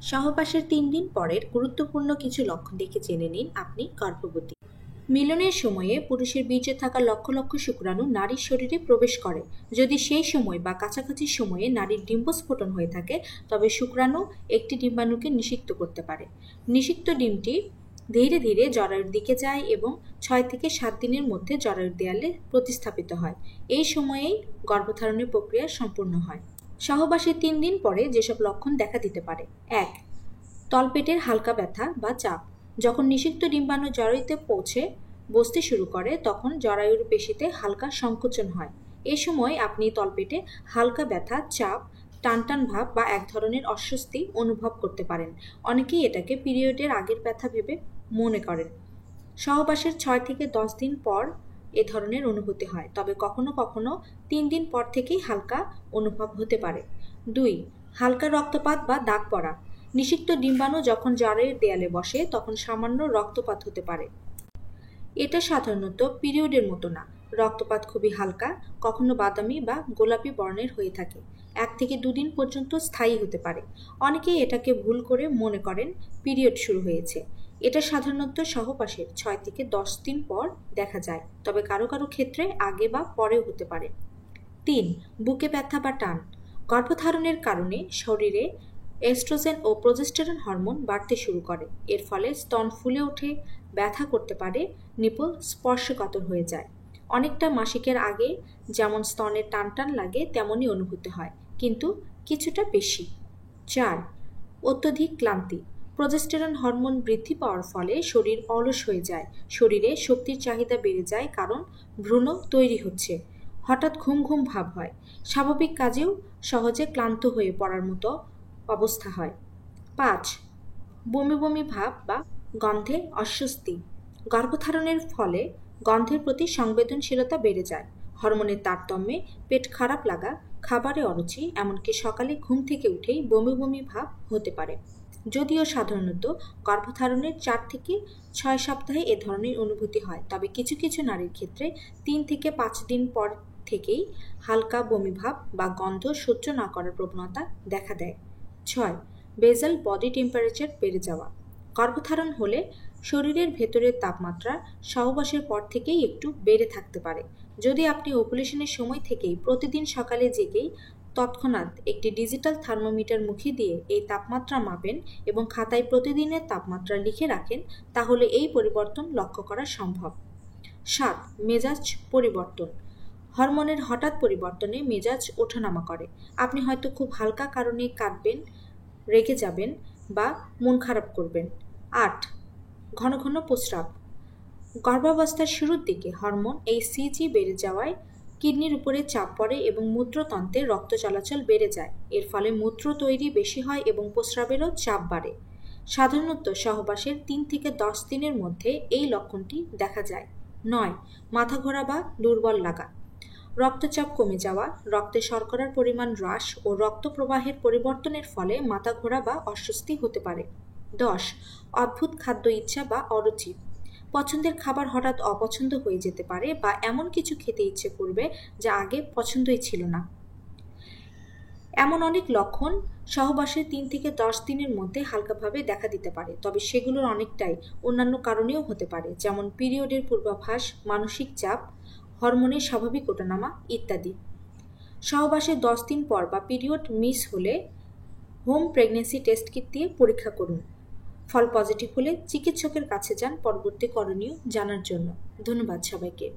সহবাসের ৩ দিন পরের গুরুত্বপূর্ণ কিছু লক্ষণ দেখে জেনে নিন আপনি গর্ভবতী। মিলনের সময়ে পুরুষের বীর্যে থাকা লক্ষ লক্ষ শুক্রাণু নারীর শরীরে প্রবেশ করে। যদি সেই সময় বা কাছাকাছি সময়ে নারীর ডিম্বস্ফোটন হয়ে থাকে, তবে শুক্রাণু একটি ডিম্বাণুকে নিষিক্ত করতে পারে। নিষিক্ত ডিমটি ধীরে ধীরে জরায়ুর দিকে যায় এবং ৬ থেকে ৭ দিনের মধ্যে জরায়ুর দেয়ালে প্রতিস্থাপিত হয়। এই সময়েই গর্ভধারণের প্রক্রিয়া সম্পূর্ণ হয়। সহবাসের ৩ দিন পরে যেসব লক্ষণ দেখা দিতে পারে: ১. তলপেটের হালকা ব্যথা বা চাপ। যখন নিষিক্ত ডিম্বাণু জরায়ুতে পৌঁছে বসতে শুরু করে, তখন জরায়ুর পেশিতে হালকা সংকোচন হয়। এ সময় আপনি তলপেটে হালকা ব্যথা, চাপ, টানটান ভাব বা এক ধরনের অস্বস্তি অনুভব করতে পারেন। অনেকেই এটাকে পিরিয়ডের আগের ব্যথা ভেবে মনে করেন। সহবাসের ৬ থেকে ১০ দিন পর এ ধরনের অনুভূতি হয়, তবে কখনো কখনো ৩ দিন পর থেকেই হালকা অনুভব হতে পারে। ২. হালকা রক্তপাত বা দাগ পড়া। নিষিক্ত ডিম্বাণু যখন জরায়ুর দেয়ালে বসে, তখন সামান্য রক্তপাত হতে পারে। এটা সাধারণত পিরিয়ডের মতো না। রক্তপাত খুবই হালকা, কখনো বাদামি বা গোলাপি বর্ণের হয়ে থাকে। ১ থেকে ২ দিন পর্যন্ত স্থায়ী হতে পারে। অনেকেই এটাকে ভুল করে মনে করেন পিরিয়ড শুরু হয়েছে। এটা সাধারণত সহবাসের ৬ থেকে ১০ দিন পর দেখা যায়, তবে কারো কারো ক্ষেত্রে আগে বা পরেও হতে পারে। ৩. বুকে ব্যথা বা টান। গর্ভধারণের কারণে শরীরে এস্ট্রোজেন ও প্রজেস্টেরন হরমোন বাড়তে শুরু করে। এর ফলে স্তন ফুলে ওঠে, ব্যথা করতে পারে, নিপল স্পর্শকাতর হয়ে যায়। অনেকটা মাসিকের আগে যেমন স্তনের টানটান লাগে তেমনই অনুভূতি হয়, কিন্তু কিছুটা বেশি। ৪. অত্যধিক ক্লান্তি। প্রজেস্টেরন হরমোন বৃদ্ধি পাওয়ার ফলে শরীর অলস হয়ে যায়। শরীরে শক্তির চাহিদা বেড়ে যায়, কারণ ভ্রূণ তৈরি হচ্ছে। হঠাৎ ঘুম ঘুম ভাব হয়। স্বাভাবিক কাজেও সহজে ক্লান্ত হয়ে পড়ার মতো অবস্থা হয়। ৫. বমি বমি ভাব বা গন্ধে অস্বস্তি। গর্ভধারণের ফলে গন্ধের প্রতি সংবেদনশীলতা বেড়ে যায়। হরমোনের তারতম্যে পেট খারাপ লাগা, খাবারে অরুচি, এমনকি সকালে ঘুম থেকে উঠেই বমি বমি ভাব হতে পারে। যদিও সাধারণত গর্ভধারণের ৪ থেকে ৬ সপ্তাহে এ ধরনের অনুভূতি হয়, তবে কিছু কিছু নারীর ক্ষেত্রে ৩ থেকে ৫ দিন পর থেকেই হালকা বমিভাব বা গন্ধ সহ্য না করার প্রবণতা দেখা দেয়। ৬. বেসাল বডি টেম্পারেচার বেড়ে যাওয়া। গর্ভধারণ হলে শরীরের ভেতরের তাপমাত্রা সহবাসের পর থেকেই একটু বেড়ে থাকতে পারে। যদি আপনি ওভুলেশনের সময় থেকেই প্রতিদিন সকালে জেগেই তৎক্ষণাৎ একটি ডিজিটাল থার্মোমিটার মুখে দিয়ে এই তাপমাত্রা মাপেন এবং খাতায় প্রতিদিনের তাপমাত্রা লিখে রাখেন, তাহলে এই পরিবর্তন লক্ষ্য করা সম্ভব। ৭. মেজাজ পরিবর্তন। হরমোনের হঠাৎ পরিবর্তনে মেজাজ ওঠানামা করে। আপনি হয়তো খুব হালকা কারণে কাঁদবেন, রেগে যাবেন বা মন খারাপ করবেন। ৮. ঘন ঘন প্রস্রাব। গর্ভাবস্থার শুরুর দিকে হরমোন HCG বেড়ে যাওয়ায় কিডনির উপরে চাপ পড়ে এবং মূত্রতন্ত্রে রক্ত চলাচল বেড়ে যায়। এর ফলে মূত্র তৈরি বেশি হয় এবং প্রস্রাবেরও চাপ বাড়ে। সাধারণত সহবাসের ৩ থেকে ১০ দিনের মধ্যে এই লক্ষণটি দেখা যায়। ৯. মাথা ঘোরা বা দুর্বল লাগা। রক্তচাপ কমে যাওয়া, রক্তে শর্করার পরিমাণ হ্রাস ও রক্ত প্রবাহের পরিবর্তনের ফলে মাথা ঘোরা বা অস্বস্তি হতে পারে। ১০. অদ্ভুত খাদ্য ইচ্ছা বা অরুচি। পছন্দের খাবার হঠাৎ অপছন্দ হয়ে যেতে পারে বা এমন কিছু খেতে ইচ্ছে করবে যা আগে পছন্দই ছিল না। এমন অনেক লক্ষণ সহবাসের ৩ থেকে ১০ দিনের মধ্যে হালকাভাবে দেখা দিতে পারে, তবে সেগুলোর অনেকটাই অন্যান্য কারণেও হতে পারে, যেমন পিরিয়ডের পূর্বাভাস, মানসিক চাপ, হরমোনের স্বাভাবিক ওঠানামা ইত্যাদি। সহবাসের ১০ দিন পর বা পিরিয়ড মিস হলে হোম প্রেগন্যান্সি টেস্ট কিট দিয়ে পরীক্ষা করুন। ফল পজিটিভ হলে চিকিৎসকের কাছে যান পরবর্তী করণীয় জানার জন্য। ধন্যবাদ সবাইকে।